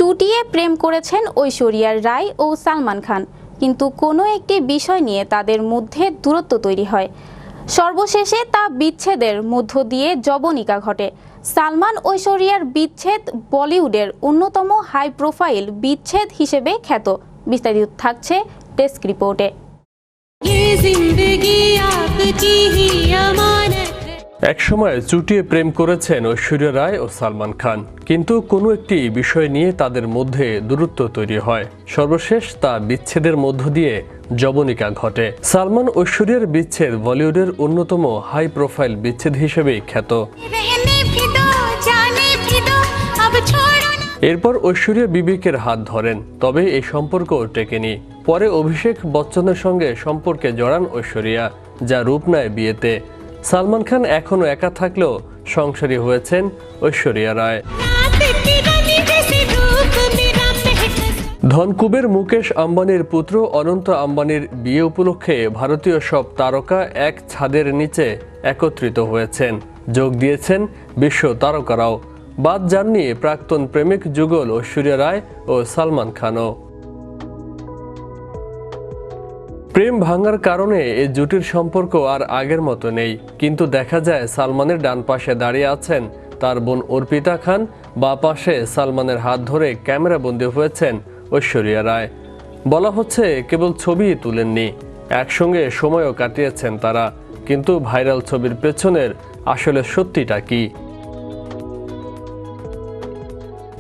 চুটিয়ে প্রেম করেছেন ঐশ্বরিয়া রায় ও সালমান খান, কিন্তু কোনো একটি বিষয় নিয়ে তাদের মধ্যে দূরত্ব তৈরি হয়। সর্বশেষে তা বিচ্ছেদের মধ্য দিয়ে যবনিকা ঘটে। সালমান ঐশ্বরিয়ার বিচ্ছেদ বলিউডের অন্যতম হাই প্রোফাইল বিচ্ছেদ হিসেবে খ্যাত। বিস্তারিত থাকছে ডেস্ক রিপোর্টে। একসময় চুটিয়ে প্রেম করেছেন ঐশ্বরিয়া রায় ও সালমান খান, কিন্তু কোনো একটি বিষয় নিয়ে তাদের মধ্যে দূরত্ব তৈরি হয়। সর্বশেষ তা বিচ্ছেদের মধ্য দিয়ে যবনিকা ঘটে। সালমান ঐশ্বরিয়ার বিচ্ছেদ বলিউডের অন্যতম হাই প্রোফাইল বিচ্ছেদ হিসেবেই খ্যাত। এরপর ঐশ্বরিয়া বিবেকের হাত ধরেন, তবে এই সম্পর্ক টেকেনি। পরে অভিষেক বচ্চনের সঙ্গে সম্পর্কে জড়ান ঐশ্বরিয়া, যা রূপ নেয় বিয়েতে। সালমান খান এখনও একা থাকলেও সংসারী হয়েছেন ঐশ্বরিয়া রায়। ধনকুবের মুকেশ আম্বানির পুত্র অনন্ত আম্বানির বিয়ে উপলক্ষে ভারতীয় সব তারকা এক ছাদের নিচে একত্রিত হয়েছেন। যোগ দিয়েছেন বিশ্ব তারকারাও। বাদ যাননি প্রাক্তন প্রেমিক যুগল ঐশ্বরিয়া রায় ও সালমান খানও। প্রেম ভাঙার কারণে এই জুটির সম্পর্ক আর আগের মতো নেই, কিন্তু দেখা যায় সালমানের ডান পাশে দাঁড়িয়ে আছেন তার বোন অর্পিতা খান, বা পাশে সালমানের হাত ধরে ক্যামেরাবন্দী হয়েছেন ঐশ্বরিয়া রায়। বলা হচ্ছে কেবল ছবিই তুলেননি, একসঙ্গে সময়ও কাটিয়েছেন তারা। কিন্তু ভাইরাল ছবির পেছনের আসলে সত্যিটা কি?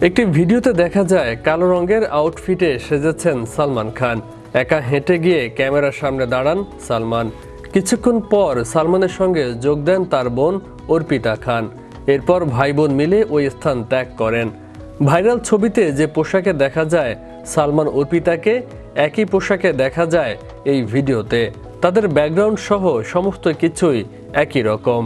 একটি ভিডিওতে দেখা যায় কালো রঙের আউটফিটে সেজেছেন সালমান খান। একা হেঁটে গিয়ে ক্যামেরার সামনে দাঁড়ান সালমান। কিছুক্ষণ পর সালমানের সঙ্গে যোগ দেন তার বোন অর্পিতা খান। এরপর ভাই বোন মিলে ওই স্থান ত্যাগ করেন। ভাইরাল ছবিতে যে পোশাকে দেখা যায় সালমান অর্পিতাকে, একই পোশাকে দেখা যায় এই ভিডিওতে। তাদের ব্যাকগ্রাউন্ড সহ সমস্ত কিছুই একই রকম।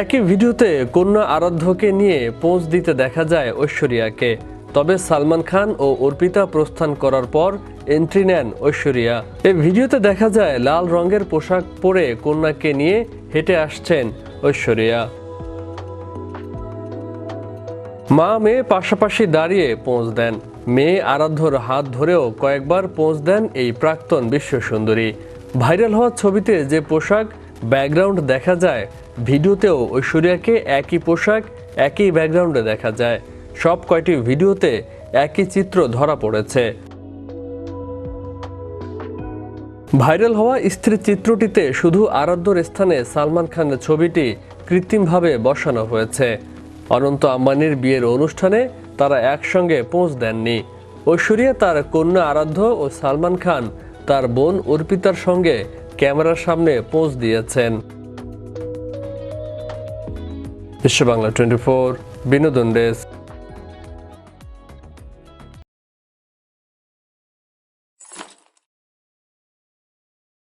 একই ভিডিওতে কন্যা আরাধ্যকে নিয়ে পোজ দিতে দেখা যায় ঐশ্বরিয়াকে। তবে সালমান খান ও অর্পিতা প্রস্থান করার পর এন্ট্রি নেন ঐশ্বরিয়া। এই ভিডিওতে দেখা যায় লাল রঙের পোশাক পরে কন্যাকে নিয়ে হেঁটে আসছেন ঐশ্বরিয়া। মা মেয়ে পাশাপাশি দাঁড়িয়ে পোজ দেন। মেয়ে আরাধ্যর হাত ধরেও কয়েকবার পোজ দেন এই প্রাক্তন বিশ্ব সুন্দরী। ভাইরাল হওয়া ছবিতে যে পোশাক ব্যাকগ্রাউন্ড দেখা যায়, ভিডিওতেও ঐশ্বরিয়াকে একই পোশাক একই ব্যাকগ্রাউন্ডে দেখা যায়। সব কয়টি ভিডিওতে একই চিত্র ধরা পড়েছে। ভাইরাল হওয়া স্থির চিত্রটিতে শুধু আরাধ্যর স্থানে সালমান খানের ছবিটি কৃত্রিমভাবে বসানো হয়েছে। অনন্ত আম্বানির বিয়ের অনুষ্ঠানে তারা একসঙ্গে পোজ দেননি। ঐশ্বরিয়া তার কন্যা আরাধ্য ও সালমান খান তার বোন অর্পিতার সঙ্গে ক্যামেরার সামনে পোজ দিয়েছেন। বিশ্ব বাংলা 24 বিনোদন ডেস্ক।